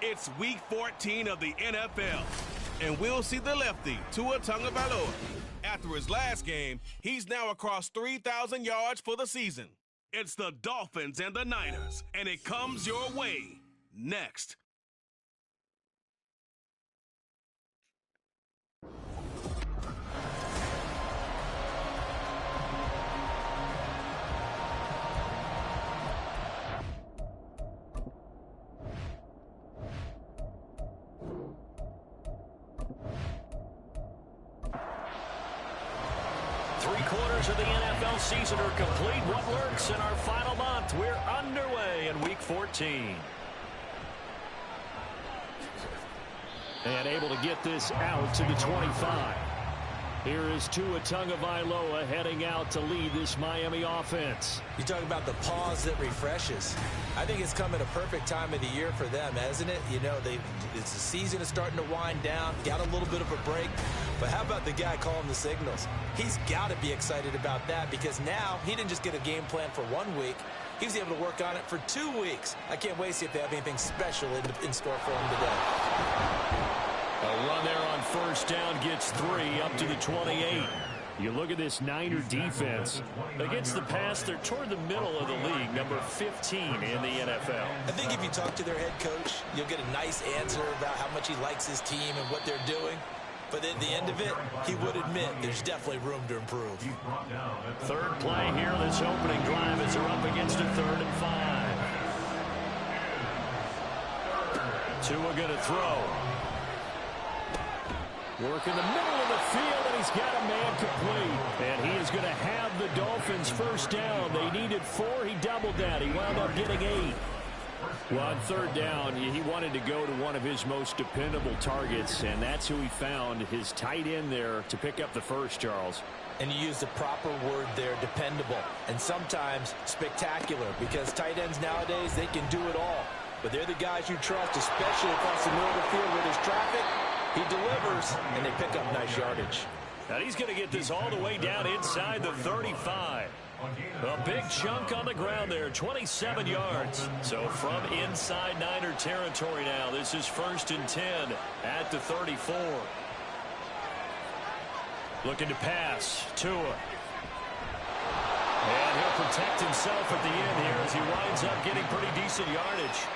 It's Week 14 of the NFL, and we'll see the lefty, Tua Tagovailoa. After his last game, he's now across 3,000 yards for the season. It's the Dolphins and the Niners, and it comes your way next. Three-quarters of the NFL season are complete. What works in our final month? We're underway in Week 14. And able to get this out to the 25. Here is Tua Tagovailoa heading out to lead this Miami offense. You talk about the pause that refreshes. I think it's come at a perfect time of the year for them, hasn't it? You know, the season is starting to wind down, got a little bit of a break. But how about the guy calling the signals? He's got to be excited about that because now he didn't just get a game plan for 1 week. He was able to work on it for 2 weeks. I can't wait to see if they have anything special in store for him today. A run there on first down gets 3 up to the 28. You look at this Niner defense. Against the pass, they're toward the middle of the league, number 15 in the NFL. I think if you talk to their head coach, you'll get a nice answer about how much he likes his team and what they're doing. But at the end of it, he would admit there's definitely room to improve. Third play here, this opening drive as they're up against a 3rd and 5. Tua going to throw. Work in the middle of the field, and he's got a man complete. And he is going to have the Dolphins first down. They needed 4. He doubled that. He wound up getting 8. Well, on 3rd down, he wanted to go to one of his most dependable targets, and that's who he found, his tight end there, to pick up the first, Charles. And you use the proper word there, dependable, and sometimes spectacular, because tight ends nowadays, they can do it all. But they're the guys you trust, especially across the middle of the field where there's traffic. He delivers, and they pick up nice yardage. Now he's going to get this all the way down inside the 35. A big chunk on the ground there, 27 yards. So from inside Niner territory now, this is 1st and 10 at the 34. Looking to pass, Tua. And he'll protect himself at the end here as he winds up getting pretty decent yardage.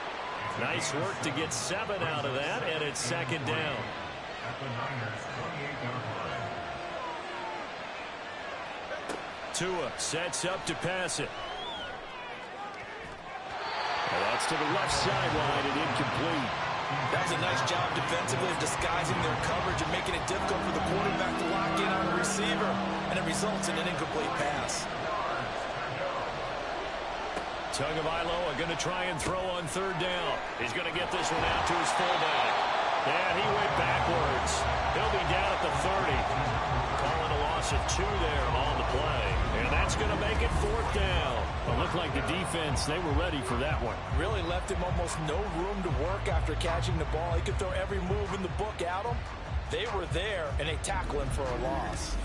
Nice work to get 7 out of that, and it's 2nd down. Tua sets up to pass it. And that's to the left sideline and incomplete. That was a nice job defensively of disguising their coverage and making it difficult for the quarterback to lock in on the receiver. And it results in an incomplete pass. Tagovailoa going to try and throw on 3rd down. He's going to get this one out to his fullback. And he went backwards. He'll be down at the 30. Calling a loss of 2 there on the play. And that's going to make it 4th down. It looked like the defense, they were ready for that one. Really left him almost no room to work after catching the ball. He could throw every move in the book at him. They were there, and they tackle him for a loss.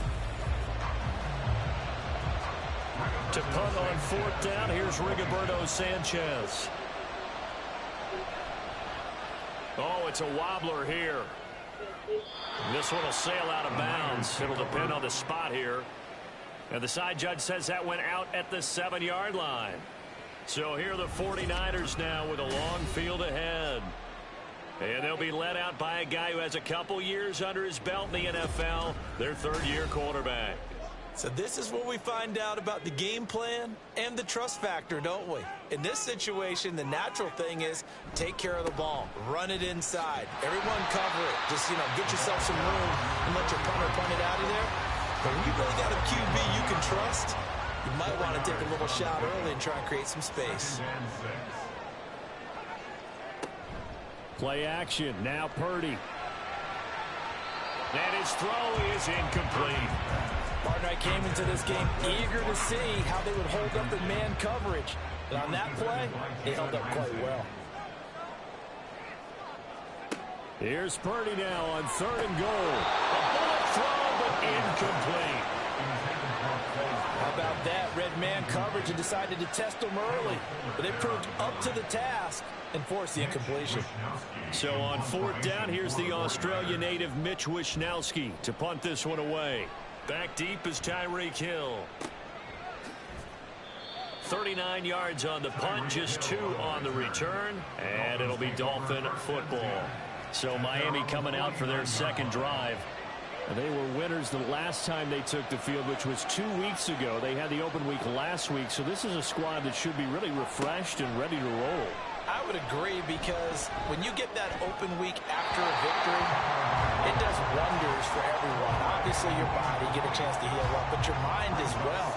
To punt on 4th down, here's Rigoberto Sanchez. Oh, it's a wobbler here. This one will sail out of bounds. It'll depend on the spot here. And the side judge says that went out at the 7-yard line. So here are the 49ers now with a long field ahead. And they'll be led out by a guy who has a couple years under his belt in the NFL, their 3rd-year quarterback. So this is what we find out about the game plan and the trust factor, don't we? In this situation, the natural thing is take care of the ball, run it inside, everyone cover it. Just, get yourself some room and let your punter punt it out of there. But when you really got a QB you can trust, you might want to take a little shot early and try and create some space. Play action, now Purdy. And his throw is incomplete. Partner, I came into this game eager to see how they would hold up in man coverage. And on that play, they held up quite well. Here's Purdy now on 3rd and goal. A bullet throw, but incomplete. How about that? Red man coverage and decided to test them early. But they proved up to the task and forced the incompletion. So on 4th down, here's the Australia native Mitch Wishnowsky to punt this one away. Back deep is Tyreek Hill. 39 yards on the punt, just 2 on the return, and it'll be Dolphin football. So Miami coming out for their second drive. They were winners the last time they took the field, which was 2 weeks ago. They had the open week last week, so this is a squad that should be really refreshed and ready to roll. I would agree, because when you get that open week after a victory, it does wonders for everyone. Obviously, your body, get a chance to heal up, but your mind as well.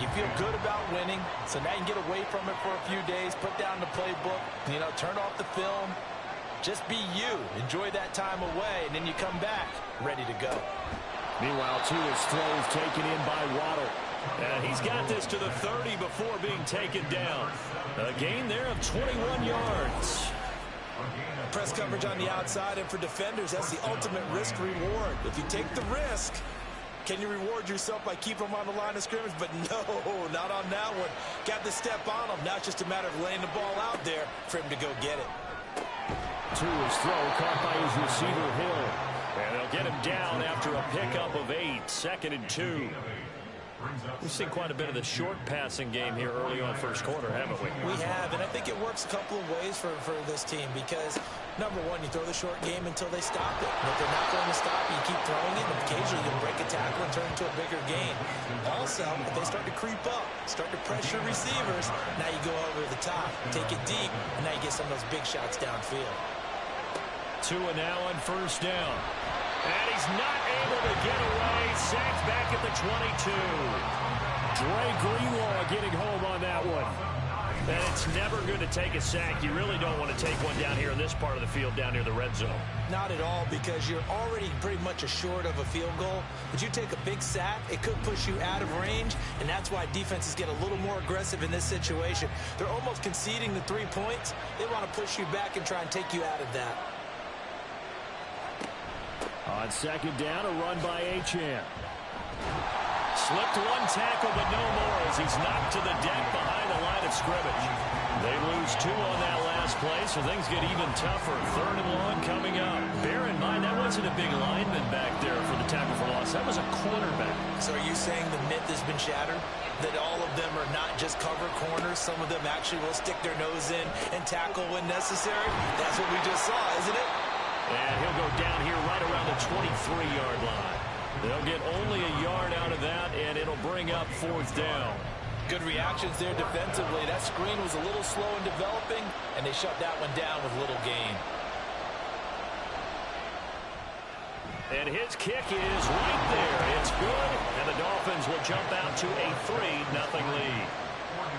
You feel good about winning, so now you can get away from it for a few days, put down the playbook, turn off the film. Just be you. Enjoy that time away, and then you come back ready to go. Meanwhile, Tua's throw is taken in by Waddle. And he's got this to the 30 before being taken down. A gain there of 21 yards. Press coverage on the outside, and for defenders, that's the ultimate risk-reward. If you take the risk, can you reward yourself by keeping them on the line of scrimmage? But no, not on that one. Got to step on them. Now it's just a matter of laying the ball out there for him to go get it. Tua's throw caught by his receiver, Hill. And they'll get him down after a pickup of 8. 2nd and 2. We've seen quite a bit of the short passing game here early on first quarter, haven't we? We have, and I think it works a couple of ways for this team, because, number one, you throw the short game until they stop it. And if they're not going to stop it, you keep throwing it, and occasionally you'll break a tackle and turn into a bigger gain. Also, if they start to creep up, start to pressure receivers, now you go over the top, take it deep, and now you get some of those big shots downfield. Tua now on 1st down. And he's not able to get away. Sacked back at the 22. Dre Greenlaw getting home on that one. And it's never good to take a sack. You really don't want to take one down here in this part of the field, down near the red zone. Not at all, because you're already pretty much assured of a field goal. But you take a big sack, it could push you out of range, and that's why defenses get a little more aggressive in this situation. They're almost conceding the 3 points. They want to push you back and try and take you out of that. On 2nd down, a run by Achane. Slipped one tackle, but no more, as he's knocked to the deck behind the line of scrimmage. They lose 2 on that last play, so things get even tougher. 3rd and long coming up. Bear in mind, that wasn't a big lineman back there for the tackle for loss. That was a cornerback. So are you saying the myth has been shattered? That all of them are not just cover corners? Some of them actually will stick their nose in and tackle when necessary? That's what we just saw, isn't it? And he'll go down here right around the 23-yard line. They'll get only a yard out of that, and it'll bring up 4th down. Good reactions there defensively. That screen was a little slow in developing, and they shut that one down with little gain. And his kick is right there. It's good, and the Dolphins will jump out to a 3-0 lead.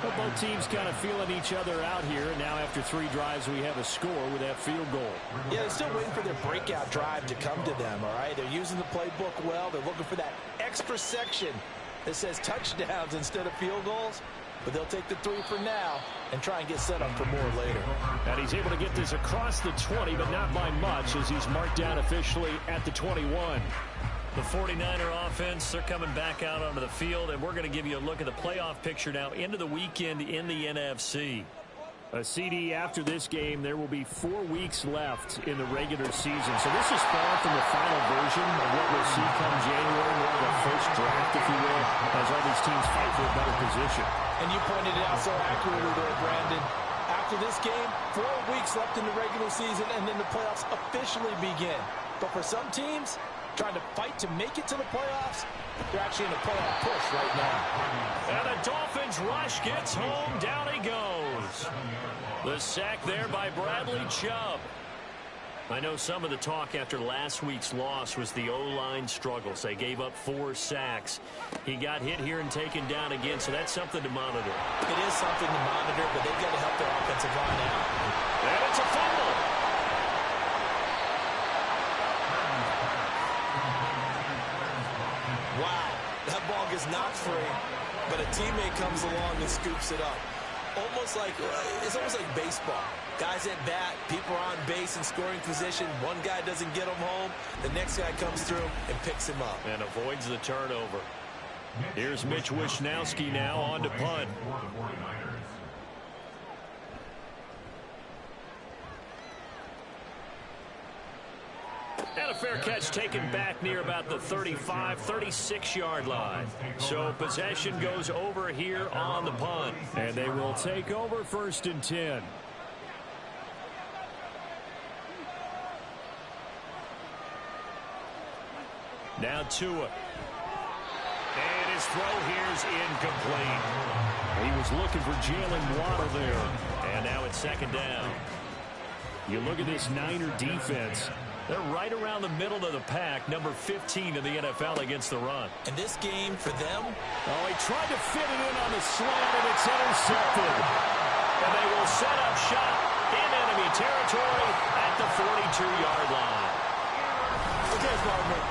Well, both teams kind of feeling each other out here. And now after 3 drives, we have a score with that field goal. Yeah, they're still waiting for their breakout drive to come to them, all right? They're using the playbook well. They're looking for that extra section that says touchdowns instead of field goals. But they'll take the 3 for now and try and get set up for more later. And he's able to get this across the 20, but not by much, as he's marked down officially at the 21. The 49er offense, they're coming back out onto the field, and we're going to give you a look at the playoff picture now into the weekend in the NFC. A CD after this game, there will be 4 weeks left in the regular season. So this is far from the final version of what we'll see come January, more of a first draft, if you will, as all these teams fight for a better position. And you pointed it out so accurately there, Brandon. After this game, 4 weeks left in the regular season, and then the playoffs officially begin. But for some teams, trying to fight to make it to the playoffs, they're actually in a playoff push right now. And the Dolphins rush gets home. Down he goes. The sack there by Bradley Chubb. I know some of the talk after last week's loss was the O-line struggles. They gave up 4 sacks. He got hit here and taken down again, so that's something to monitor. It is something to monitor, but they've got to help their offensive line out. And it's a fumble. Wow, that ball gets knocked free, but a teammate comes along and scoops it up. It's almost like baseball. Guys at bat, people are on base in scoring position. One guy doesn't get him home. The next guy comes through and picks him up. And avoids the turnover. Here's Mitch Wishnowsky now on to punt. And a fair catch taken back near about the 35, 36-yard line. So possession goes over here on the punt. And they will take over 1st and 10. Now Tua. And his throw here's incomplete. He was looking for Jalen Waddle there. And now it's 2nd down. You look at this Niner defense. They're right around the middle of the pack, number 15 in the NFL against the run. And this game for them? Oh, he tried to fit it in on the slant, and it's intercepted. And they will set up shop in enemy territory at the 42-yard line. Okay, partner.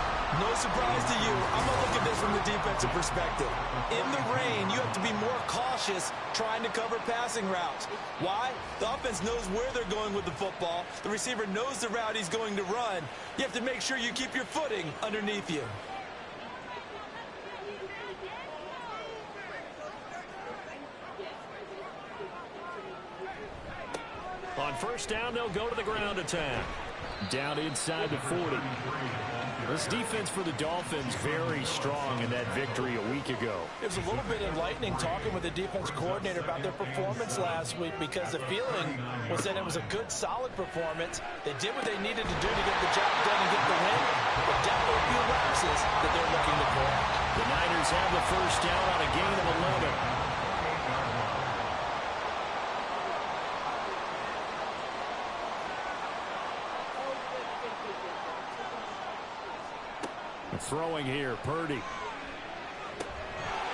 No surprise to you. I'm going to look at this from the defensive perspective. In the rain, you have to be more cautious trying to cover passing routes. Why? The offense knows where they're going with the football. The receiver knows the route he's going to run. You have to make sure you keep your footing underneath you. On 1st down, they'll go to the ground attack. Down inside the 40. This defense for the Dolphins very strong in that victory a week ago. It was a little bit enlightening talking with the defense coordinator about their performance last week because the feeling was that it was a good, solid performance. They did what they needed to do to get the job done and get the win, but definitely a few lapses that they're looking to correct. The Niners have the 1st down on a gain of 11. Throwing here, Purdy.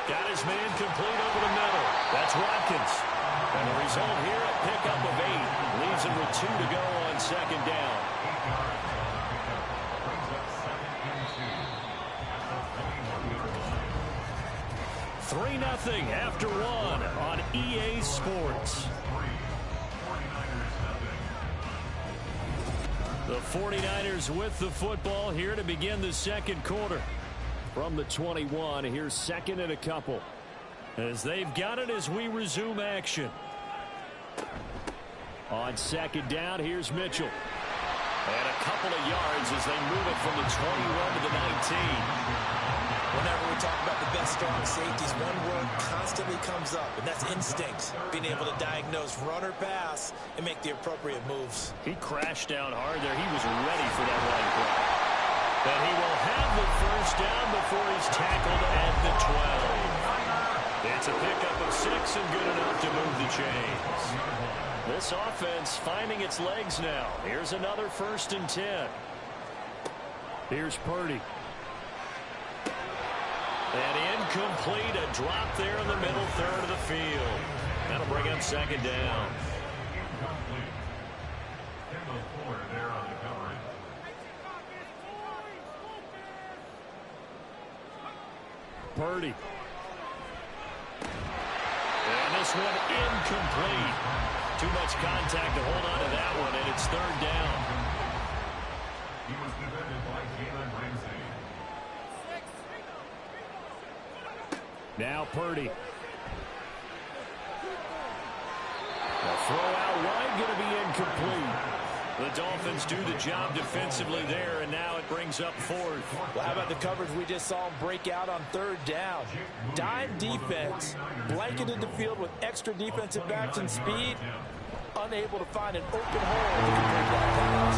Got his man complete over the middle. That's Watkins. And the result here, a pickup of 8. Leaves him with 2 to go on 2nd down. 3-0 after 1 on EA Sports. The 49ers with the football here to begin the 2nd quarter. From the 21, here's 2nd and a couple. As they've got it as we resume action. On 2nd down, here's Mitchell. And a couple of yards as they move it from the 21 to the 19. Whenever we talk about the best strong safeties, one word constantly comes up, and that's instinct. Being able to diagnose run or pass and make the appropriate moves. He crashed down hard there. He was ready for that line play. And he will have the 1st down before he's tackled at the 12. It's a pickup of 6 and good enough to move the chains. This offense finding its legs now. Here's another 1st and 10. Here's Purdy. And incomplete, a drop there in the middle third of the field. That'll bring up 2nd down. Purdy. And this one incomplete. Too much contact to hold on to that one, and it's 3rd down. He was defended by Jalen Ramsey. Now Purdy. The throw out wide going to be incomplete. The Dolphins do the job defensively there, and now it brings up 4th. Well, how about the coverage we just saw him break out on 3rd down? Dime defense, blanketed the field with extra defensive backs and speed, unable to find an open hole to complete that pass.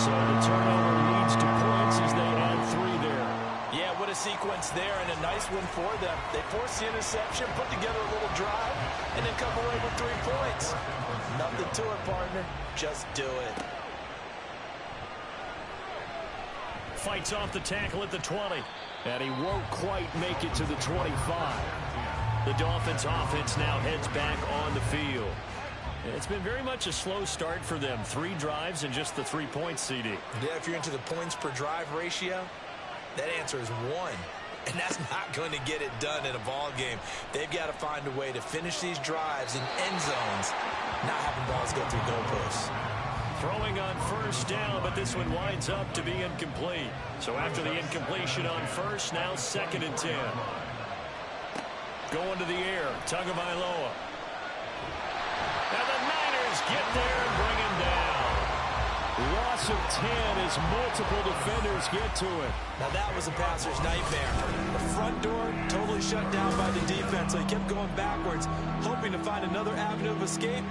So the turnover leads to points as they add 3 there. Yeah, what a sequence there, and a nice win for them. They forced the interception, put together a little drive, and then come away with 3 points. Nothing to it, partner. Just do it. Fights off the tackle at the 20. And he won't quite make it to the 25. The Dolphins offense now heads back on the field. It's been very much a slow start for them. 3 drives and just the 3 points, CD. Yeah, if you're into the points per drive ratio, that answer is 1. And that's not going to get it done in a ball game. They've got to find a way to finish these drives in end zones, not having balls go through goalposts. Throwing on first down, but this one winds up to be incomplete. So after the incompletion on first, now 2nd and 10. Going to the air, Tagovailoa. And the Niners get there and bring him down. Loss of 10 as multiple defenders get to it. Now that was a passer's nightmare. The front door totally shut down by the defense, so he kept going backwards, hoping to find another avenue of escape.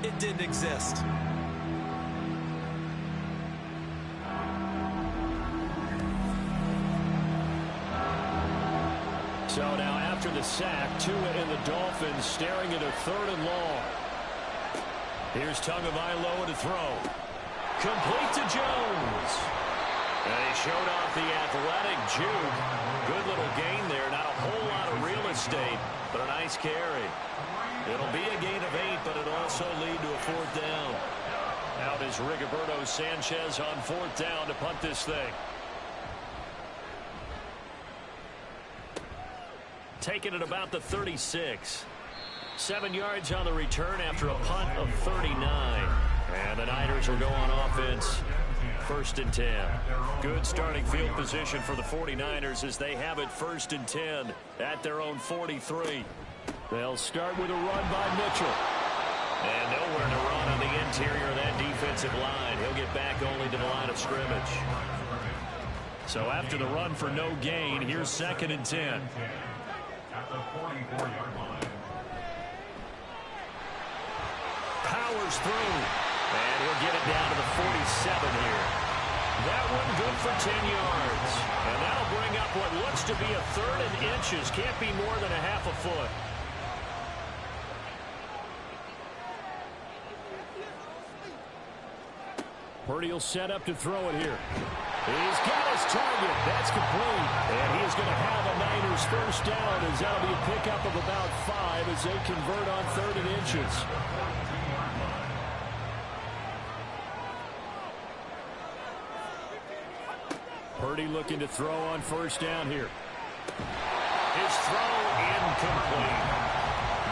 It didn't exist. So now after the sack, Tua and the Dolphins staring at a 3rd and long. Here's Tagovailoa to throw. Complete to Jones. And he showed off the athletic juke. Good little gain there. Not a whole lot of real estate, but a nice carry. It'll be a gain of 8, but it'll also lead to a 4th down. Out is Rigoberto Sanchez on 4th down to punt this thing. Taking it about the 36. 7 yards on the return after a punt of 39. And the Niners will go on offense. 1st and 10. Good starting field position for the 49ers as they have it 1st and 10 at their own 43. They'll start with a run by Mitchell. And nowhere to run on the interior of that defensive line. He'll get back only to the line of scrimmage. So after the run for no gain, here's 2nd and 10. Powers through. And he'll get it down to the 47 here. That one good for 10 yards. And that'll bring up what looks to be a 3rd and inches. Can't be more than a half a foot. Purdy will set up to throw it here. He's got his target. That's complete. And he is going to have a Niners 1st down as that'll be a pickup of about 5 as they convert on 3rd and inches. Purdy looking to throw on 1st down here. His throw incomplete.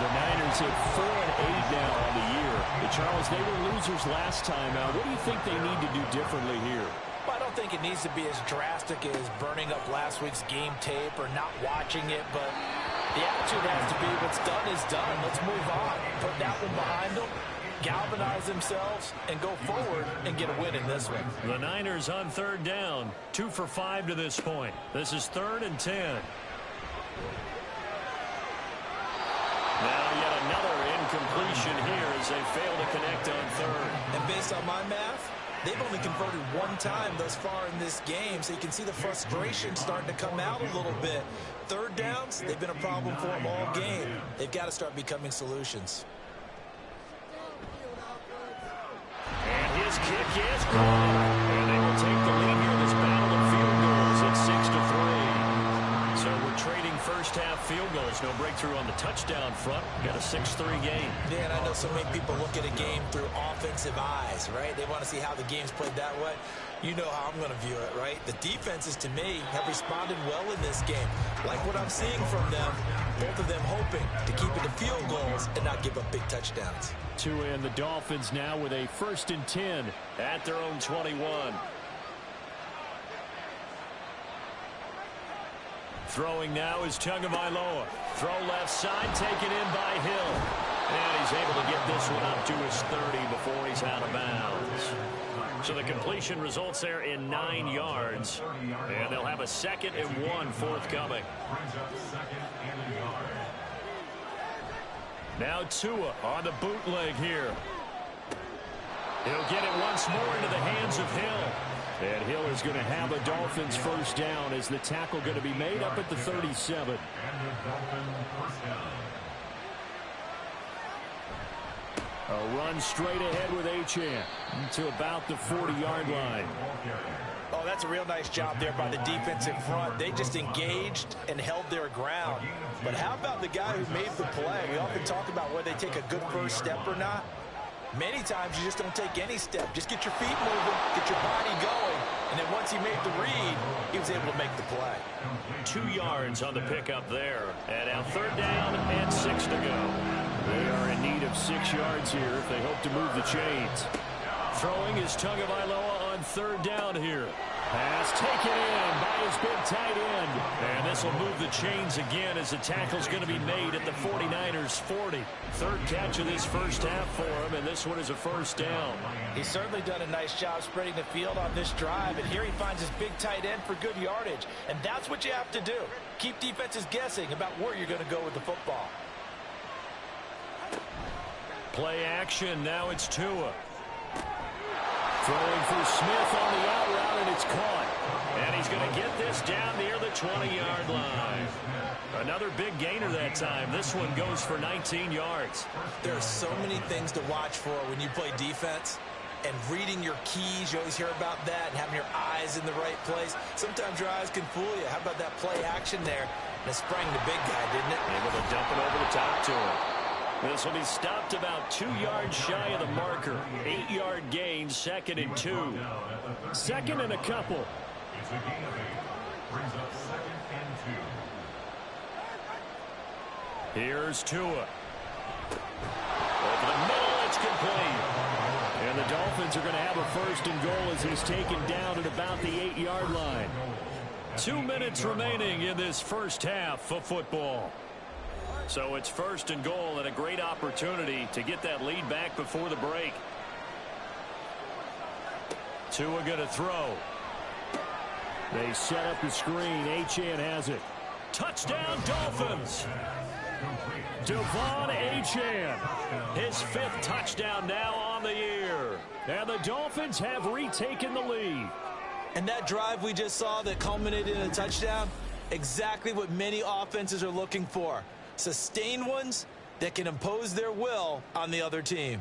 The Niners at 4-8 now on the year. Charles, they were losers last time out. What do you think they need to do differently here? I don't think it needs to be as drastic as burning up last week's game tape or not watching it, but the attitude has to be what's done is done. Let's move on. Put that one behind them, galvanize themselves, and go forward and get a win in this one. The Niners on 3rd down, 2 for 5 to this point. This is 3rd and 10. Now yet another incompletion here as they fail to connect on 3rd. And based on my math, they've only converted 1 time thus far in this game, so you can see the frustration starting to come out a little bit. 3rd downs, they've been a problem for them all game. They've got to start becoming solutions. And his kick is good. And they will take the lead here in this battle of field goals at 6-3. So we're trading first half field goals. No breakthrough on the touchdown front. Got a 6-3 game. Yeah, and I know so many people look at a game through offensive eyes, right? They want to see how the game's played that way. You know how I'm going to view it, right? The defenses, to me, have responded well in this game. Like what I'm seeing from them, both of them hoping to keep it to field goals and not give up big touchdowns. Tua and the Dolphins now with a 1st and 10 at their own 21. Throwing now is Tagovailoa. Throw left side, taken in by Hill. And he's able to get this one up to his 30 before he's out of bounds. So the completion results there in 9 yards. And they'll have a 2nd and 1 forthcoming. Now Tua on the bootleg here. He'll get it once more into the hands of Hill. And Hill is going to have a Dolphins 1st down as the tackle going to be made up at the 37. A run straight ahead with Achane to about the 40-yard line. Oh, that's a real nice job there by the defensive front. They just engaged and held their ground. But how about the guy who made the play? We often talk about whether they take a good first step or not. Many times you just don't take any step. Just get your feet moving, get your body going, and then once he made the read, he was able to make the play. 2 yards on the pickup there. And now 3rd down and 6 to go. They are in need of 6 yards here if they hope to move the chains. Throwing is Tagovailoa on third down here. Pass taken in by his big tight end. And this will move the chains again as the tackle's going to be made at the 49ers 40. Third catch of this first half for him, and this one is a first down. He's certainly done a nice job spreading the field on this drive, and here he finds his big tight end for good yardage. And that's what you have to do. Keep defenses guessing about where you're going to go with the football. Play action. Now it's Tua. Throwing for Smith on the out route, and it's caught. And he's going to get this down near the 20-yard line. Another big gainer that time. This one goes for 19 yards. There are so many things to watch for when you play defense. And reading your keys, you always hear about that, and having your eyes in the right place. Sometimes your eyes can fool you. How about that play action there? And it sprang the big guy, didn't it? Able to dump it over the top to him. This will be stopped about 2 yards shy of the marker. 8-yard gain, 2nd and 2. 2nd and a couple. Here's Tua. Over the middle, it's complete. And the Dolphins are going to have a 1st and goal as he's taken down at about the 8-yard line. 2 minutes remaining in this first half of football. So it's 1st and goal and a great opportunity to get that lead back before the break. Tua going to throw. They set up the screen. Achane has it. Touchdown Dolphins. Devon Achane. His 5th touchdown now on the year. And the Dolphins have retaken the lead. And that drive we just saw that culminated in a touchdown, exactly what many offenses are looking for. Sustained ones that can impose their will on the other team.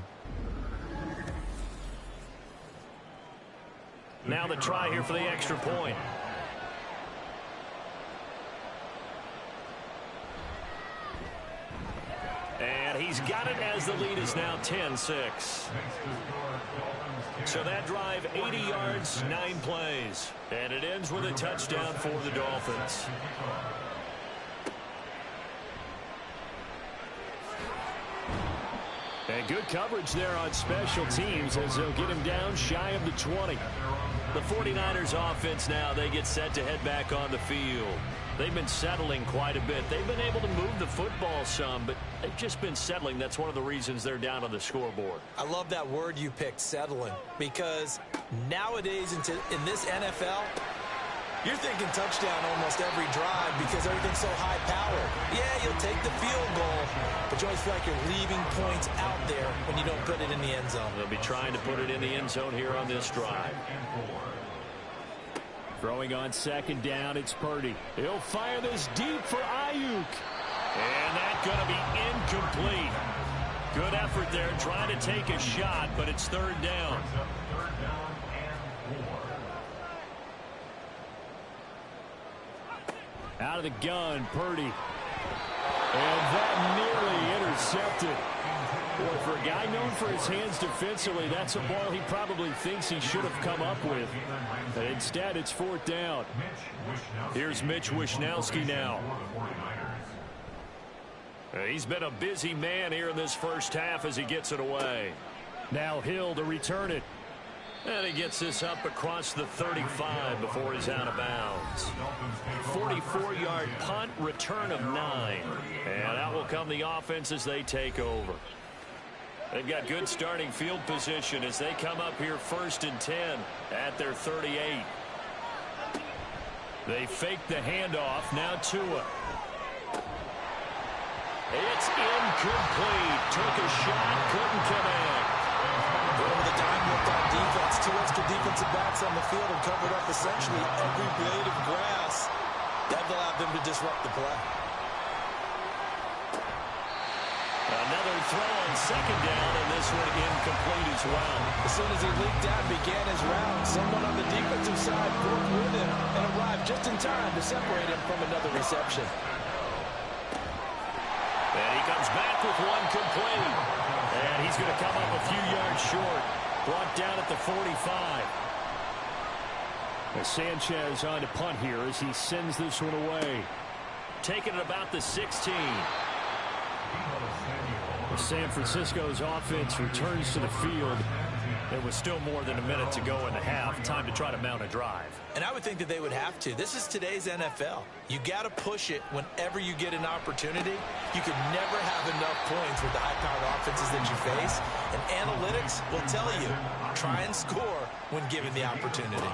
Now the try here for the extra point. And he's got it as the lead is now 10-6. So that drive, 80 yards, 9 plays. And it ends with a touchdown for the Dolphins. And good coverage there on special teams as they'll get him down shy of the 20. The 49ers offense now, they get set to head back on the field. They've been settling quite a bit. They've been able to move the football some, but they've just been settling. That's one of the reasons they're down on the scoreboard. I love that word you picked, settling, because nowadays in this NFL, you're thinking touchdown almost every drive because everything's so high-powered. Yeah, you'll take the field goal, but you always feel like you're leaving points out there when you don't put it in the end zone. They'll be trying to put it in the end zone here on this drive. Throwing on 2nd down, it's Purdy. He'll fire this deep for Ayuk. And that's going to be incomplete. Good effort there trying to take a shot, but it's 3rd down. Out of the gun, Purdy. And that nearly intercepted. Boy, for a guy known for his hands defensively, that's a ball he probably thinks he should have come up with. But instead, it's 4th down. Here's Mitch Wishnowsky now. He's been a busy man here in this first half as he gets it away. Now Hill to return it. And he gets this up across the 35 before he's out of bounds. 44-yard punt, return of 9. And out will come the offense as they take over. They've got good starting field position as they come up here 1st and 10 at their 38. They fake the handoff. Now Tua. It's incomplete. Took a shot, couldn't connect. Over the dime looked on defense. 2 extra defensive backs on the field and covered up essentially every blade of grass. That allowed them to disrupt the play. Another throw on 2nd down, and this one incomplete as well. As soon as he leaked out and began his round, someone on the defensive side broke with him and arrived just in time to separate him from another reception. And he comes back with one complete. And he's going to come up a few yards short. Brought down at the 45. As Sanchez on to punt here as he sends this one away. Taking it about the 16. San Francisco's offense returns to the field There was still more than a minute to go in the half. Time to try to mount a drive. And I would think that they would have to. This is today's NFL. You got to push it whenever you get an opportunity. You can never have enough points with the high-powered offenses that you face. And analytics will tell you, try and score when given the opportunity.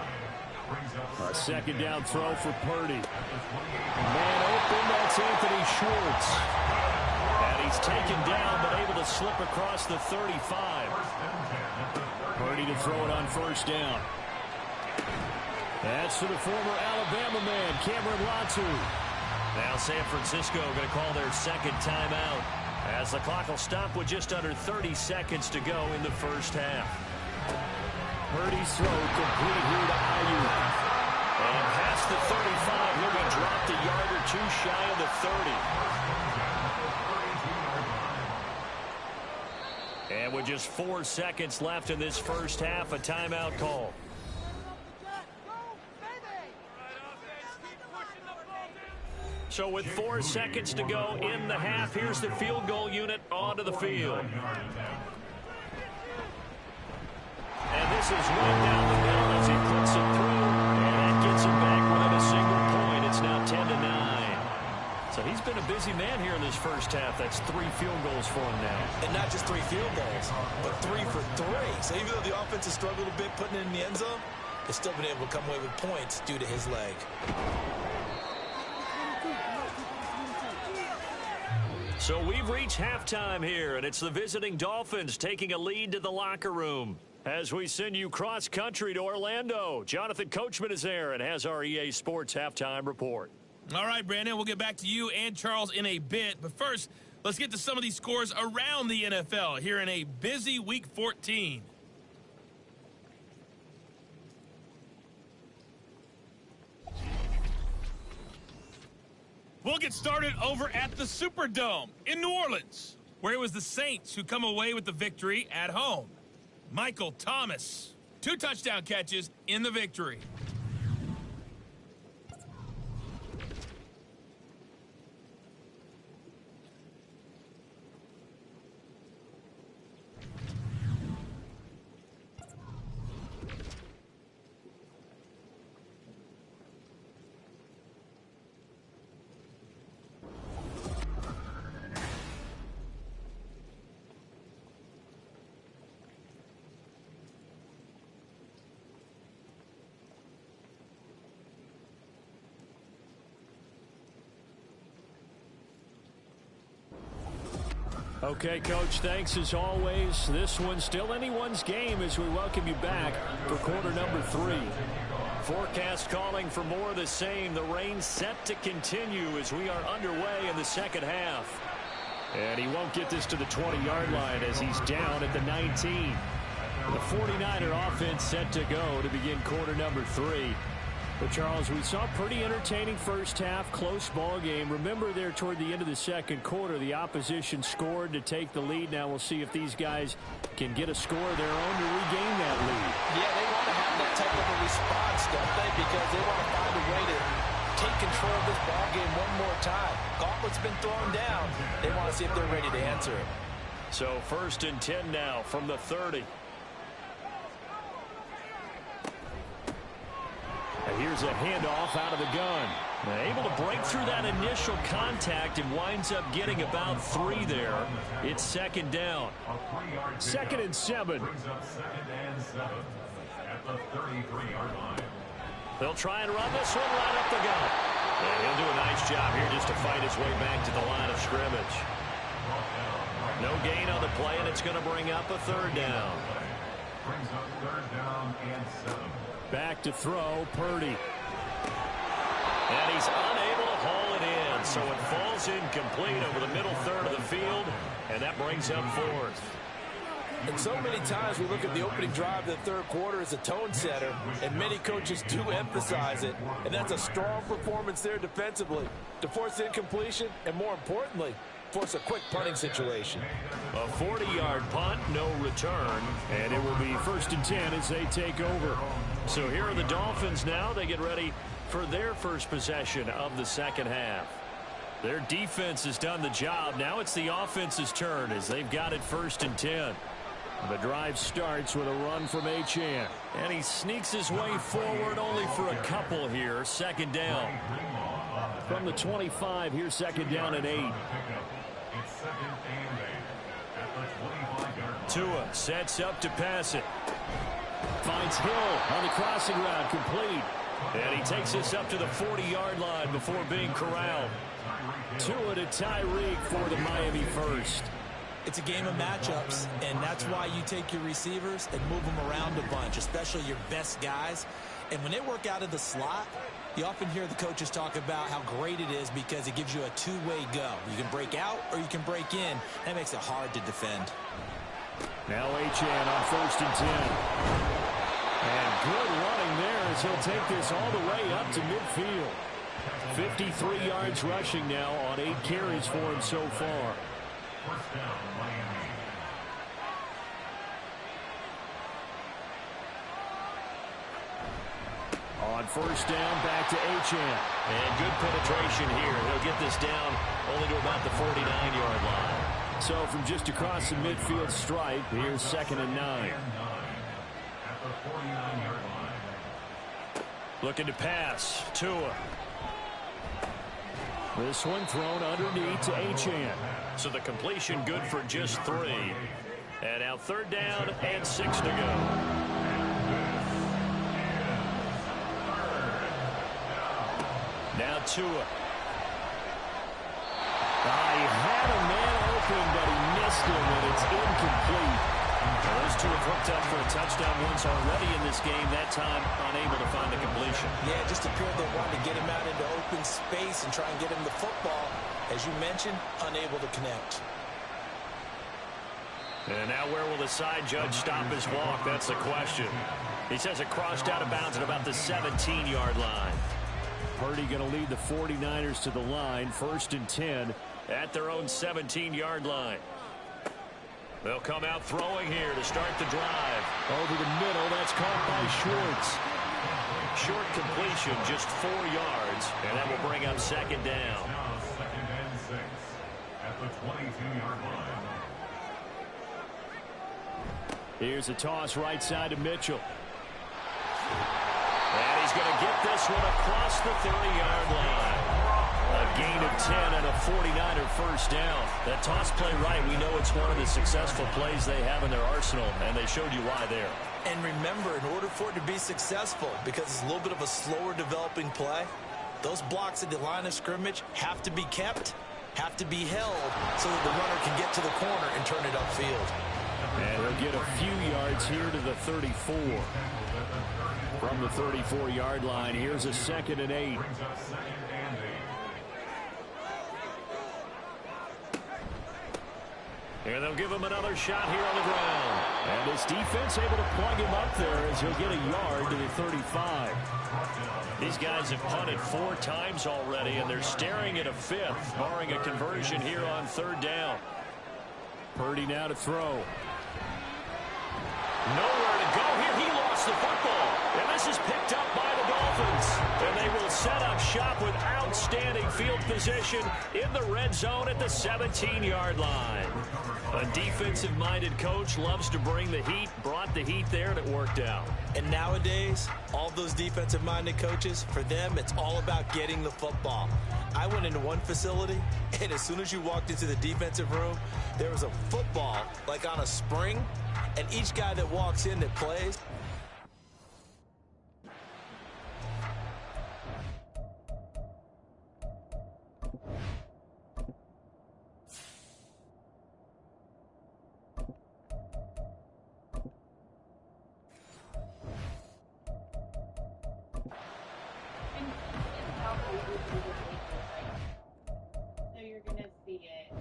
A second down throw for Purdy. Man open, that's Anthony Schwartz. And he's taken down, but able to slip across the 35. Purdy to throw it on first down. That's to the former Alabama man, Cameron Latu. Now San Francisco going to call their second timeout as the clock will stop with just under 30 seconds to go in the first half. Purdy's throw complete here to Ayuk. And past the 35, he'll be dropped a yard or two shy of the 30. And with just 4 seconds left in this first half, a timeout call. So with 4 seconds to go in the half, here's the field goal unit onto the field. And this is right down the middle as he puts it through. And that gets him back within a single point. It's now 10-9. So he's been a busy man here in this first half. That's 3 field goals for him now. And not just 3 field goals, but 3 for 3. So even though the offense has struggled a bit putting it in the end zone, they've still been able to come away with points due to his leg. So we've reached halftime here, and it's the visiting Dolphins taking a lead to the locker room. As we send you cross-country to Orlando, Jonathan Coachman is there and has our EA Sports halftime report. All right, Brandon, we'll get back to you and Charles in a bit. But first, let's get to some of these scores around the NFL here in a busy Week 14. We'll get started over at the Superdome in New Orleans, where it was the Saints who come away with the victory at home. Michael Thomas, 2 touchdown catches in the victory. Okay, Coach, thanks as always. This one's still anyone's game as we welcome you back for quarter number 3. Forecast calling for more of the same. The rain set to continue as we are underway in the second half. And he won't get this to the 20-yard line as he's down at the 19. The 49er offense set to go to begin quarter number 3. But, Charles, we saw a pretty entertaining first half, close ball game. Remember there toward the end of the second quarter, the opposition scored to take the lead. Now we'll see if these guys can get a score of their own to regain that lead. Yeah, they want to have that type of a response, don't they? Because they want to find a way to take control of this ball game one more time. Gauntlet's been thrown down. They want to see if they're ready to answer it. So 1st and 10 now from the 30. And here's a handoff out of the gun. Able to break through that initial contact and winds up getting about 3 there. It's 2nd down. 2nd and 7. They'll try and run this one right up the gut. And he'll do a nice job here just to fight his way back to the line of scrimmage. No gain on the play, and it's going to bring up a 3rd down. Brings up 3rd down and 7. Back to throw, Purdy. And he's unable to haul it in, so it falls incomplete over the middle third of the field, and that brings up 4th. And so many times we look at the opening drive of the 3rd quarter as a tone setter, and many coaches do emphasize it, and that's a strong performance there defensively to force incompletion and, more importantly, force a quick punting situation. A 40-yard punt, no return, and it will be 1st and 10 as they take over. So here are the Dolphins now. They get ready for their first possession of the second half. Their defense has done the job. Now it's the offense's turn as they've got it 1st and 10. The drive starts with a run from Achane. And he sneaks his way forward only for a couple here. Second down. From the 25, here's second down and 8. Tua sets up to pass it. Finds Hill on the crossing route, complete. And he takes this up to the 40-yard line before being corralled. Tua to Tyreek for the Miami first. It's a game of matchups, and that's why you take your receivers and move them around a bunch, especially your best guys. And when they work out of the slot, you often hear the coaches talk about how great it is because it gives you a two-way go. You can break out or you can break in. That makes it hard to defend. Now Achane on 1st and 10. And good running there as he'll take this all the way up to midfield. 53 yards rushing now on 8 carries for him so far. On 1st down, back to Achane. And good penetration here. He'll get this down only to about the 49-yard line. So from just across the midfield stripe, here's 2nd and 9. Looking to pass. Tua. This one thrown underneath to Achane. So the completion good for just 3. And now 3rd down and 6 to go. Now Tua. He had a man open, but he missed him, and it's incomplete. Those two have hooked up for a touchdown once already in this game, that time unable to find the completion. Yeah, it just appeared they wanted to get him out into open space and try and get him the football. As you mentioned, unable to connect. And now where will the side judge stop his walk? That's the question. He says it crossed out of bounds at about the 17-yard line. Purdy going to lead the 49ers to the line, 1st and 10. At their own 17-yard line. They'll come out throwing here to start the drive. Over the middle, that's caught by Schwartz. Short completion, just 4 yards, and that will bring up 2nd down. At the 22-yard line. Here's a toss right side to Mitchell. And he's going to get this one across the 30-yard line. A gain of 10 and a 49er first down. That toss play right, we know it's one of the successful plays they have in their arsenal, and they showed you why there. And remember, in order for it to be successful, because it's a little bit of a slower developing play, those blocks at the line of scrimmage have to be kept, have to be held, so that the runner can get to the corner and turn it upfield. And he'll get a few yards here to the 34. From the 34-yard line, here's a 2nd and 8. And they'll give him another shot here on the ground. And this defense able to plug him up there as he'll get a yard to the 35. These guys have punted 4 times already, and they're staring at a 5th, barring a conversion here on 3rd down. Purdy now to throw. Nowhere to go here. He lost the football. And this is picked up by the Dolphins. And they will set up shop with outstanding field position in the red zone at the 17-yard line. A defensive-minded coach loves to bring the heat, brought the heat there, and it worked out. And nowadays, all those defensive-minded coaches, for them, it's all about getting the football. I went into one facility, and as soon as you walked into the defensive room, there was a football, like on a spring, and each guy that walks in that plays, So you're going to see it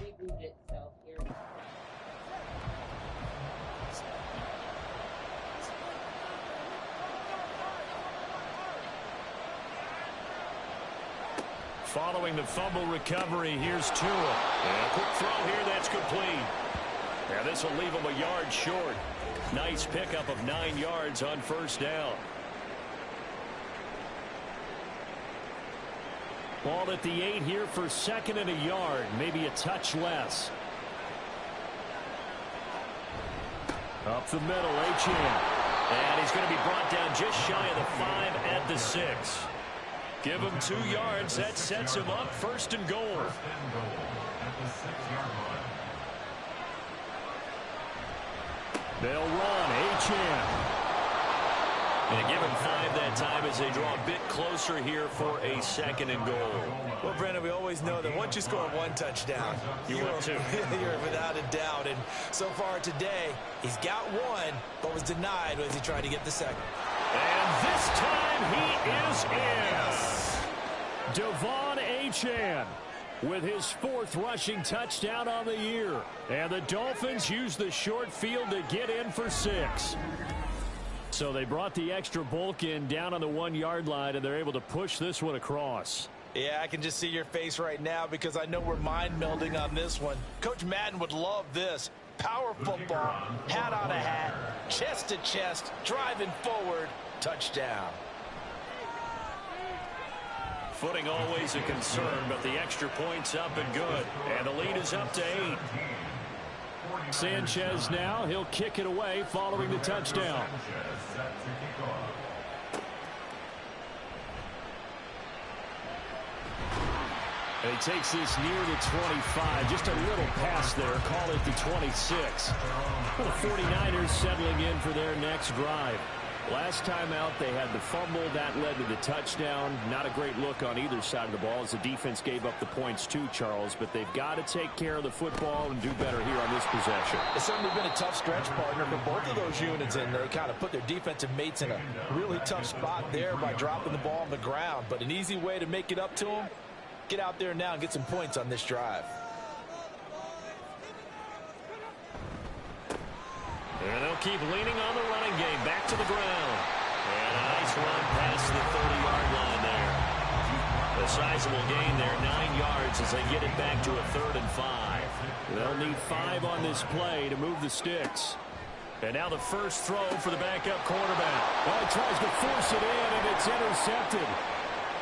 reboot itself here. Following the fumble recovery, here's Tua. And a quick throw here, that's complete. Now this will leave him a yard short. Nice pickup of 9 yards on 1st down. Ball at the 8 here for 2nd and a yard, maybe a touch less. Up the middle, Achane. And he's going to be brought down just shy of the 5 at the 6. Give him 2 yards. That sets him up 1st and goal. They'll run. Achane. And give him 5 that time as they draw a bit closer here for a 2nd and goal. Well, Brandon, we always know that once you score 1 touchdown, you're without a doubt. And so far today, he's got 1, but was denied as he tried to get the 2nd. And this time he is in. Devon Achane with his 4th rushing touchdown on the year. And the Dolphins use the short field to get in for 6. So they brought the extra bulk in down on the 1-yard line, and they're able to push this one across. Yeah, I can just see your face right now because I know we're mind melding on this one. Coach Madden would love this. Power football, hat on a hat, chest to chest, driving forward, touchdown. Footing always a concern, but the extra point's up and good. And the lead is up to 8. Sanchez now, he'll kick it away following the touchdown. And he takes this near the 25. Just a little pass there. Call it the 26. Well, the 49ers settling in for their next drive. Last time out, they had the fumble. That led to the touchdown. Not a great look on either side of the ball as the defense gave up the points too, Charles. But they've got to take care of the football and do better here on this possession. It's certainly been a tough stretch, partner, for both of those units, and they kind of put their defensive mates in a really tough spot there by dropping the ball on the ground. But an easy way to make it up to them, get out there now and get some points on this drive. And they'll keep leaning on the running game. Back to the ground. And a nice run past the 30-yard line there. A sizable gain there, 9 yards as they get it back to a 3rd and 5. They'll need 5 on this play to move the sticks. And now the first throw for the backup quarterback. Well, he tries to force it in, and it's intercepted.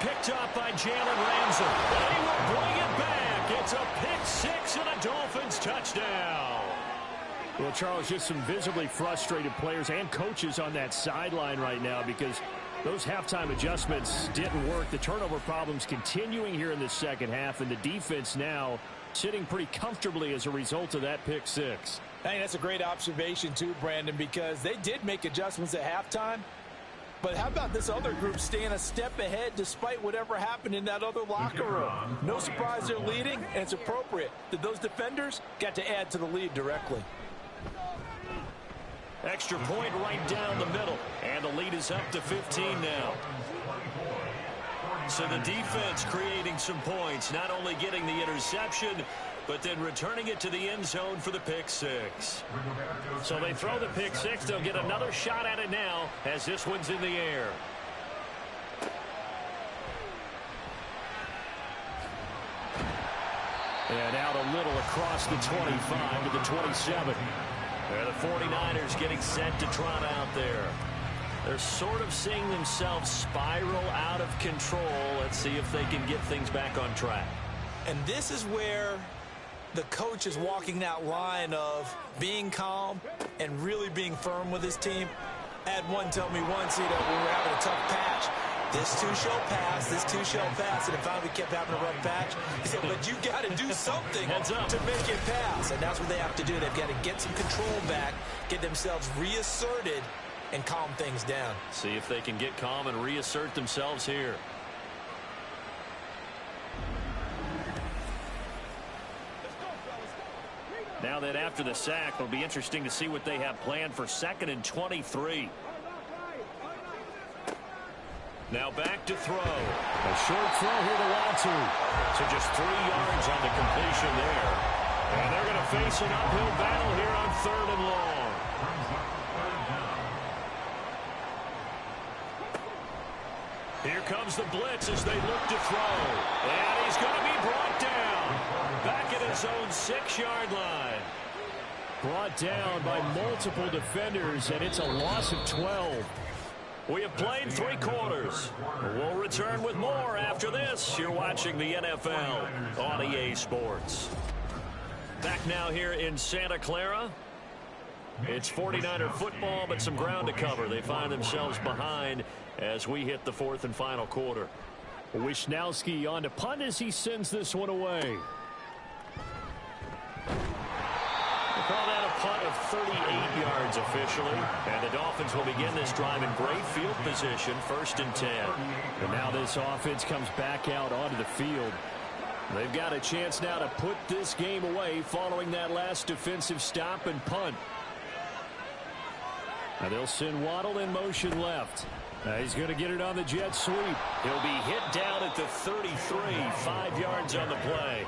Picked up by Jalen Ramsey. They will bring it back. It's a pick 6 and a Dolphins touchdown. Well, Charles, just some visibly frustrated players and coaches on that sideline right now because those halftime adjustments didn't work. The turnover problems continuing here in the second half, and the defense now sitting pretty comfortably as a result of that pick 6. Hey, that's a great observation too, Brandon, because they did make adjustments at halftime. But how about this other group staying a step ahead despite whatever happened in that other locker room? No surprise they're leading, and it's appropriate that those defenders got to add to the lead directly. Extra point right down the middle. And the lead is up to 15 now. So the defense creating some points, not only getting the interception, but then returning it to the end zone for the pick 6. So they throw the pick 6. They'll get another shot at it now as this one's in the air. And out a little across the 25 to the 27. And the 49ers getting set to trot out there. They're sort of seeing themselves spiral out of control. Let's see if they can get things back on track. And this is where the coach is walking that line of being calm and really being firm with his team. I had one tell me once, when we were having a tough patch, this too shall pass, this too shall pass, and finally we kept having a rough patch. He said, but you got to do something to make it pass, and that's what they have to do. They've got to get some control back, get themselves reasserted, and calm things down. See if they can get calm and reassert themselves here. Now that after the sack, it'll be interesting to see what they have planned for 2nd and 23. Now back to throw. A short throw here to Latu. So just 3 yards on the completion there. And they're going to face an uphill battle here on 3rd and long. Here comes the blitz as they look to throw. And he's going to be brought down. Back at his own 6-yard line. Brought down by multiple defenders, and it's a loss of 12. We have played 3 quarters. We'll return with more after this. You're watching the NFL on EA Sports. Back now here in Santa Clara. It's 49er football, but some ground to cover. They find themselves behind as we hit the 4th and final quarter. Wisnowski on to punt as he sends this one away. They call that a punt of 38 yards officially. And the Dolphins will begin this drive in great field position, 1st and 10. And now this offense comes back out onto the field. They've got a chance now to put this game away following that last defensive stop and punt. Now they'll send Waddle in motion left. Now he's going to get it on the jet sweep. He'll be hit down at the 33, 5 yards on the play.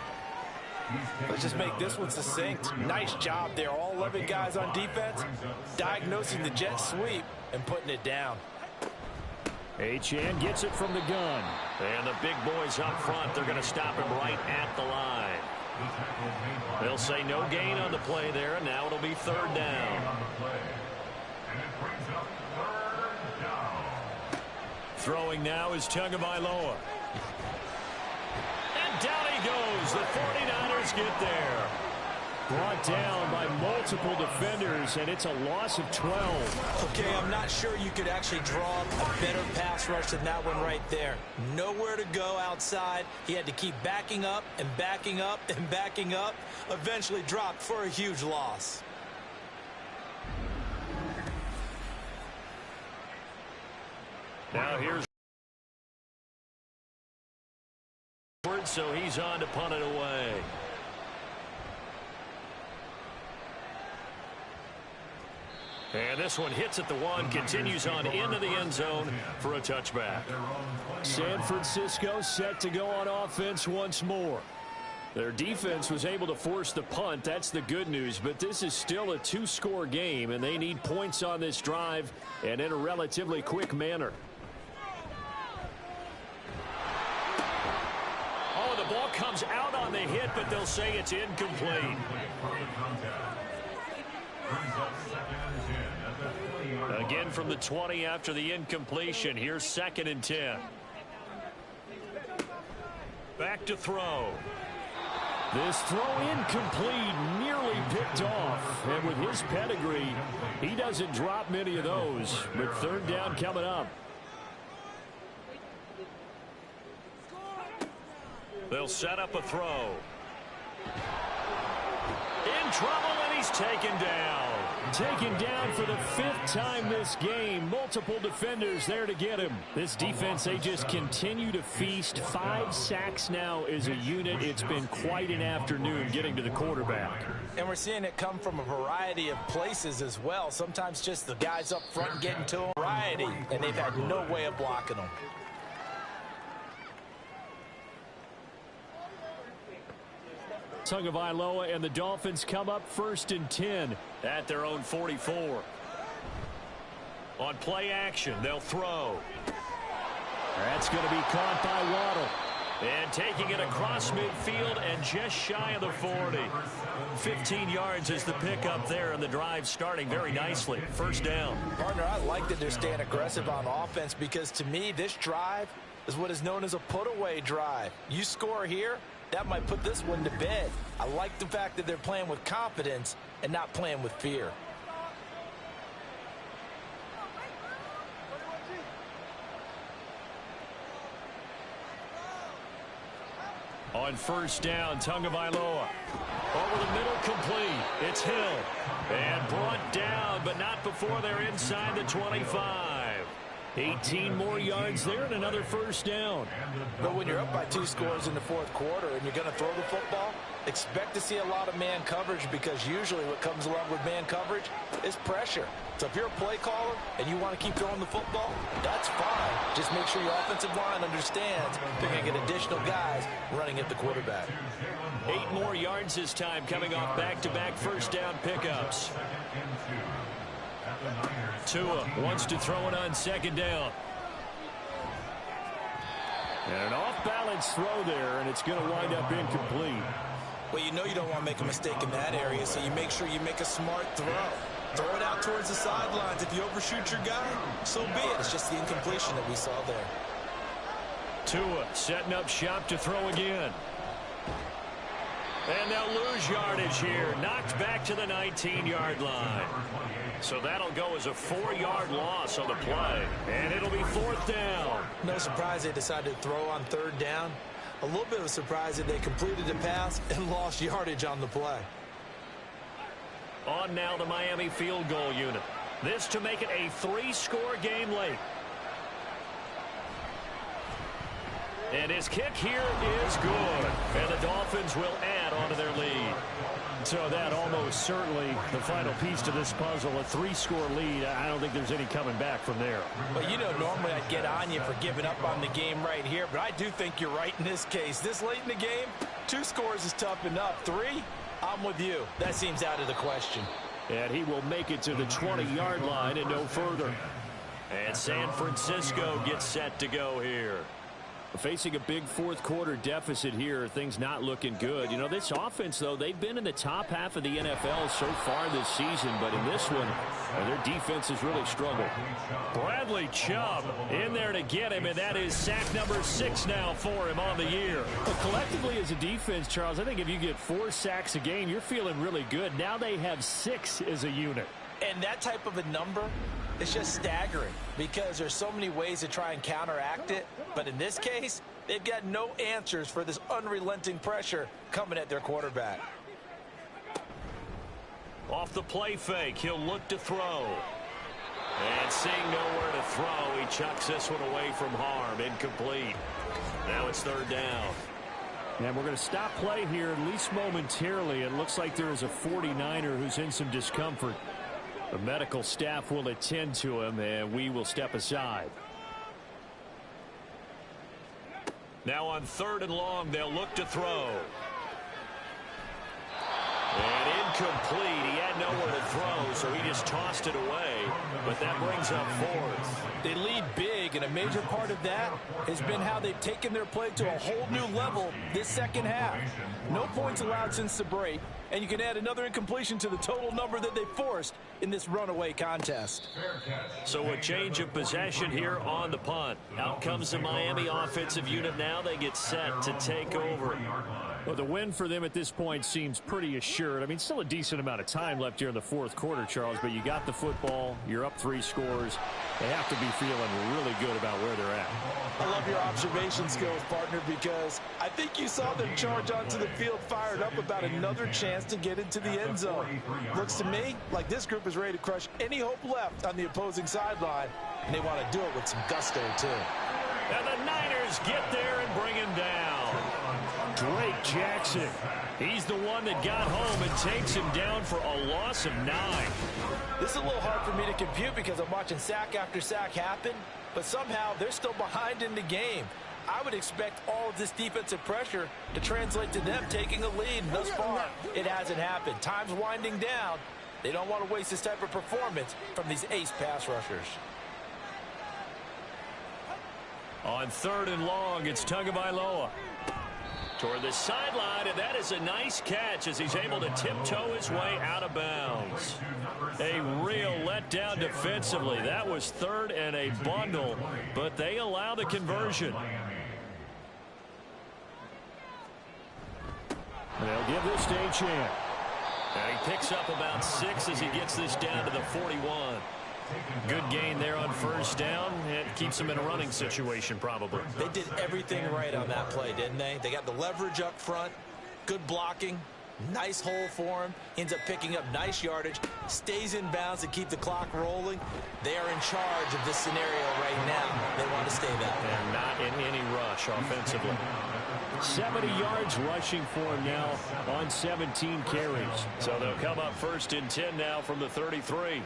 Let's just make this one succinct. Nice job there. All 11 guys on defense diagnosing the jet sweep and putting it down. Achane gets it from the gun. And the big boys up front, they're going to stop him right at the line. They'll say no gain on the play there, and now it'll be 3rd down. Throwing now is Tagovailoa. And down he goes. The 49ers get there. Brought down by multiple defenders, and it's a loss of 12. Okay, I'm not sure you could actually draw up a better pass rush than that one right there. Nowhere to go outside. He had to keep backing up and backing up and backing up. Eventually dropped for a huge loss. Now here's so he's on to punt it away. And this one hits at the 1, continues on into the end zone for a touchback. San Francisco set to go on offense once more. Their defense was able to force the punt. That's the good news. But this is still a 2-score game, and they need points on this drive and in a relatively quick manner. Oh, the ball comes out on the hit, but they'll say it's incomplete. Again from the 20 after the incompletion. Here's 2nd and 10. Back to throw. This throw incomplete, nearly picked off. And with his pedigree, he doesn't drop many of those. But 3rd down coming up. They'll set up a throw. In trouble, and he's taken down. Taken down for the 5th time this game. Multiple defenders there to get him. This defense, they just continue to feast. 5 sacks now as a unit. It's been quite an afternoon getting to the quarterback. And we're seeing it come from a variety of places as well. Sometimes just the guys up front getting to them. Variety, and they've had no way of blocking them. Tagovailoa and the Dolphins come up 1st and 10 at their own 44. On play action, they'll throw. That's going to be caught by Waddle. And taking it across midfield and just shy of the 40. 15 yards is the pickup there, and the drive starting very nicely. 1st down. Partner, I like that they're staying aggressive on offense because to me this drive is what is known as a put-away drive. You score here, that might put this one to bed. I like the fact that they're playing with confidence and not playing with fear. On 1st down, Tagovailoa. Over the middle, complete. It's Hill. And brought down, but not before they're inside the 25. 18 more yards there and another 1st down. But when you're up by 2 scores in the 4th quarter and you're going to throw the football, expect to see a lot of man coverage because usually what comes along with man coverage is pressure. So if you're a play caller and you want to keep throwing the football, that's fine. Just make sure your offensive line understands they're going to get additional guys running at the quarterback. 8 more yards this time coming off back-to-back 1st down pickups. Tua wants to throw it on 2nd down. And an off-balance throw there, and it's going to wind up incomplete. Well, you know you don't want to make a mistake in that area, so you make sure you make a smart throw. Throw it out towards the sidelines. If you overshoot your guy, so be it. It's just the incompletion that we saw there. Tua setting up shop to throw again. And they'll lose yardage here. Knocked back to the 19-yard line. So that'll go as a 4-yard loss on the play. And it'll be 4th down. No surprise they decided to throw on 3rd down. A little bit of a surprise that they completed the pass and lost yardage on the play. On now the Miami field goal unit. This to make it a 3-score game late. And his kick here is good. And the Dolphins will add on to their lead. So that almost certainly the final piece to this puzzle, a 3-score lead. I don't think there's any coming back from there. Well, you know, normally I'd get on you for giving up on the game right here, but I do think you're right in this case. This late in the game, 2 scores is tough enough. 3, I'm with you. That seems out of the question. And he will make it to the 20-yard line and no further. And San Francisco gets set to go here. Facing a big 4th quarter deficit here, things not looking good. You know, this offense, though, they've been in the top half of the NFL so far this season, but in this one, their defense has really struggled. Bradley Chubb in there to get him, and that is sack number 6 now for him on the year. But collectively as a defense, Charles, I think if you get 4 sacks a game, you're feeling really good. Now they have 6 as a unit. And that type of a number, it's just staggering because there's so many ways to try and counteract it. But in this case, they've got no answers for this unrelenting pressure coming at their quarterback. Off the play fake, he'll look to throw. And seeing nowhere to throw, he chucks this one away from harm. Incomplete. Now it's 3rd down. And we're going to stop play here, at least momentarily. It looks like there is a 49er who's in some discomfort. The medical staff will attend to him, and we will step aside. Now on 3rd and long, they'll look to throw. And incomplete. He had nowhere to throw, so he just tossed it away. But that brings up 4th. They lead big, and a major part of that has been how they've taken their play to a whole new level this second half. No points allowed since the break, and you can add another incompletion to the total number that they forced in this runaway contest. So a change of possession here on the punt. Out comes the Miami offensive unit now. They get set to take over. Well, the win for them at this point seems pretty assured. I mean, still a decent amount of time left here in the 4th quarter, Charles, but you got the football. You're up 3 scores. They have to be feeling really good about where they're at. I love your observation skills, partner, because I think you saw them charge onto the field fired up about another chance to get into the end zone. Looks to me like this group is ready to crush any hope left on the opposing sideline, and they want to do it with some gusto, too. And the Niners get there and bring him down. Drake Jackson. He's the one that got home and takes him down for a loss of 9. This is a little hard for me to compute because I'm watching sack after sack happen, but somehow they're still behind in the game. I would expect all of this defensive pressure to translate to them taking a lead. And thus far, it hasn't happened. Time's winding down. They don't want to waste this type of performance from these ace pass rushers. On 3rd and long, it's Tagovailoa. Toward the sideline, and that is a nice catch as he's able to tiptoe his way out of bounds. A real letdown defensively. That was 3rd and a bundle, but they allow the conversion. They'll give this to Achane. And he picks up about 6 as he gets this down to the 41. Good gain there on 1st down. It keeps them in a running situation, probably. They did everything right on that play, didn't they? They got the leverage up front, good blocking, nice hole for him, ends up picking up nice yardage, stays in bounds to keep the clock rolling. They are in charge of this scenario right now. They want to stay that way. And not in any rush offensively. 70 yards rushing for him now on 17 carries. So they'll come up 1st and 10 now from the 33.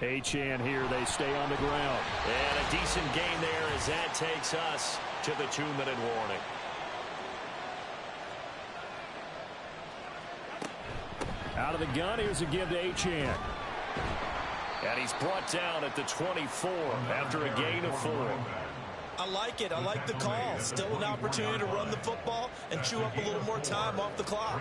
Achane here. They stay on the ground. And a decent gain there as that takes us to the 2-minute warning. Out of the gun, here's a give to Achane. And he's brought down at the 24 after a gain of 4. I like it. I like the call. Still an opportunity to run the football and chew up a little more time off the clock.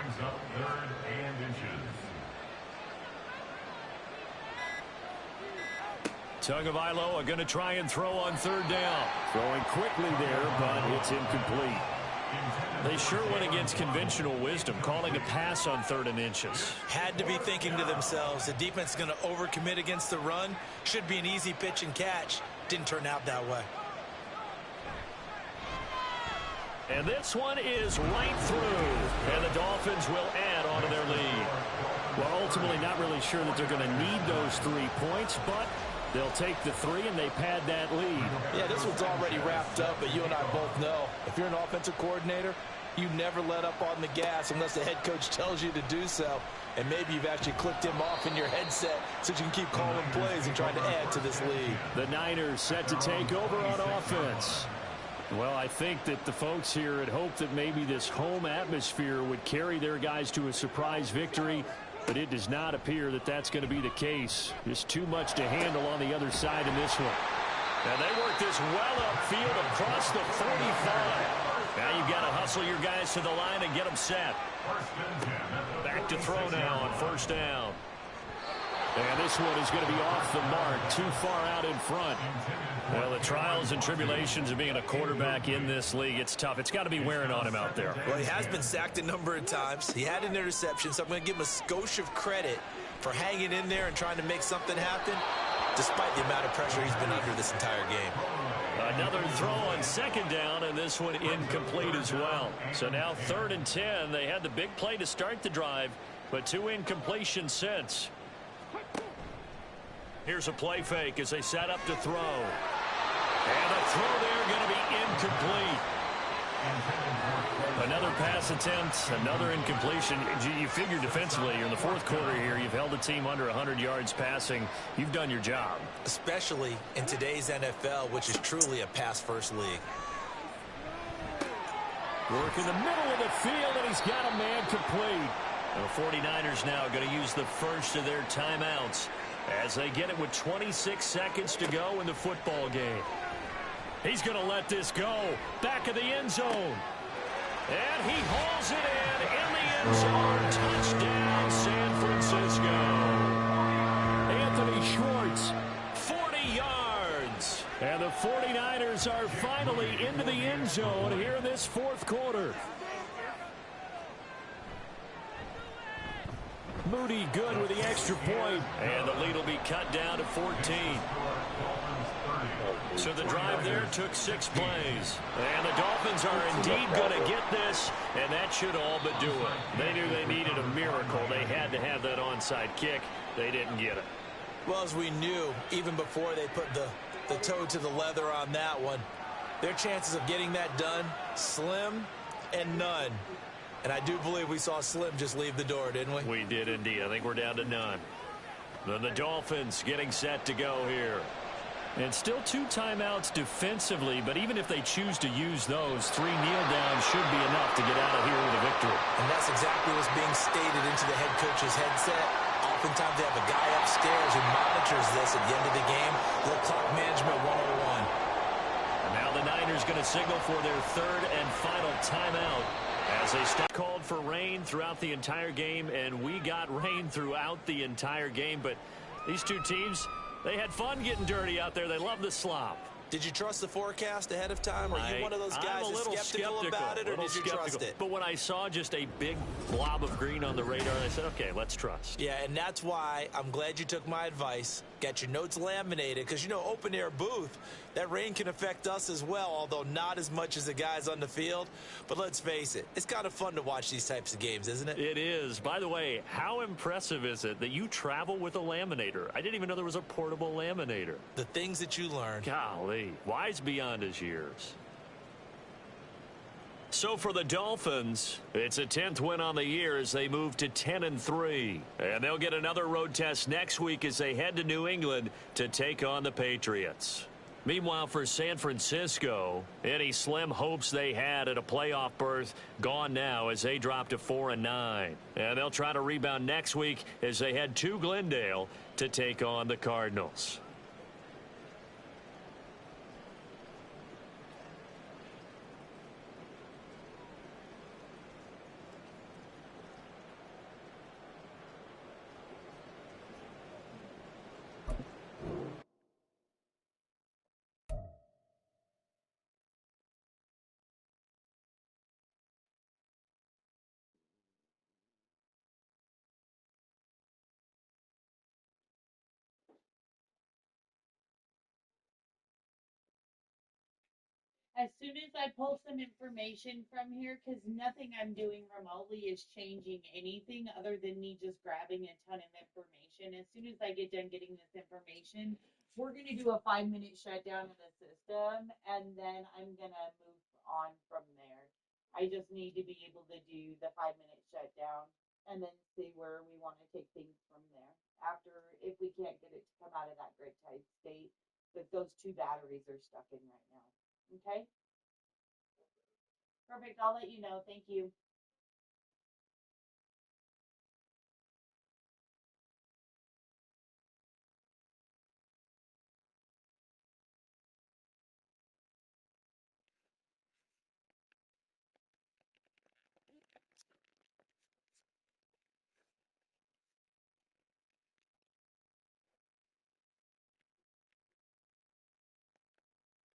Tagovailoa going to try and throw on third down. Throwing quickly there, but it's incomplete. They sure went against conventional wisdom, calling a pass on 3rd and inches. Had to be thinking to themselves, the defense is going to overcommit against the run. Should be an easy pitch and catch. Didn't turn out that way. And this one is right through. And the Dolphins will add on to their lead. Well, ultimately not really sure that they're going to need those 3 points, but they'll take the 3 and they pad that lead. Yeah, this one's already wrapped up, but you and I both know if you're an offensive coordinator, you never let up on the gas unless the head coach tells you to do so. And maybe you've actually clicked him off in your headset so you can keep calling plays and trying to add to this lead. The Niners set to take over on offense. Well, I think that the folks here had hoped that maybe this home atmosphere would carry their guys to a surprise victory, but it does not appear that that's going to be the case. Just too much to handle on the other side in this one. And they work this well upfield across the 45. Now you've got to hustle your guys to the line and get them set. Back to throw now on 1st down. And this one is going to be off the mark, too far out in front. Well, the trials and tribulations of being a quarterback in this league, it's tough. It's got to be wearing on him out there. Well, he has been sacked a number of times. He had an interception, so I'm going to give him a skosh of credit for hanging in there and trying to make something happen, despite the amount of pressure he's been under this entire game. Another throw on 2nd down, and this one incomplete as well. So now 3rd and 10. They had the big play to start the drive, but 2 incompletions since. Here's a play fake as they set up to throw. And the throw there going to be incomplete. Another pass attempt, another incompletion. You figure defensively, in the 4th quarter here, you've held the team under 100 yards passing. You've done your job. Especially in today's NFL, which is truly a pass-first league. Work in the middle of the field, and he's got a man complete. The 49ers now going to use the first of their timeouts as they get it with 26 seconds to go in the football game. He's going to let this go. Back of the end zone. And he hauls it in the end zone. Touchdown, San Francisco. Anthony Schwartz. 40 yards. And the 49ers are finally into the end zone here in this 4th quarter. Moody good with the extra point. And the lead will be cut down to 14. So the drive there took 6 plays. And the Dolphins are indeed going to get this, and that should all but do it. They knew they needed a miracle. They had to have that onside kick. They didn't get it. Well, as we knew, even before they put the toe to the leather on that one, their chances of getting that done, slim and none. And I do believe we saw Slim just leave the door, didn't we? We did indeed. I think we're down to none. Then the Dolphins getting set to go here. And still 2 timeouts defensively, but even if they choose to use those, 3 kneel downs should be enough to get out of here with a victory. And that's exactly what's being stated into the head coach's headset. Oftentimes they have a guy upstairs who monitors this at the end of the game. Little clock management 101. And now the Niners going to signal for their 3rd and final timeout. As they called for rain throughout the entire game, and we got rain throughout the entire game. But these two teams, they had fun getting dirty out there. They love the slop. Did you trust the forecast ahead of time? Are you one of those guys that's skeptical about it, or did you trust it? But when I saw just a big blob of green on the radar, I said, okay, let's trust. Yeah, and that's why I'm glad you took my advice. Get your notes laminated, because, you know, open-air booth, that rain can affect us as well, although not as much as the guys on the field. But let's face it, it's kind of fun to watch these types of games, isn't it? It is. By the way, how impressive is it that you travel with a laminator? I didn't even know there was a portable laminator. The things that you learn. Golly, wise beyond his years. So for the Dolphins, it's a 10th win on the year as they move to 10-3. And they'll get another road test next week as they head to New England to take on the Patriots. Meanwhile, for San Francisco, any slim hopes they had at a playoff berth gone now as they drop to 4-9. And they'll try to rebound next week as they head to Glendale to take on the Cardinals. As soon as I pull some information from here, because nothing I'm doing remotely is changing anything other than me just grabbing a ton of information. As soon as I get done getting this information, we're going to do a 5-minute shutdown of the system, and then I'm going to move on from there. I just need to be able to do the 5-minute shutdown and then see where we want to take things from there. After, if we can't get it to come out of that grid tight state that those two batteries are stuck in right now. Okay? Perfect. I'll let you know. Thank you.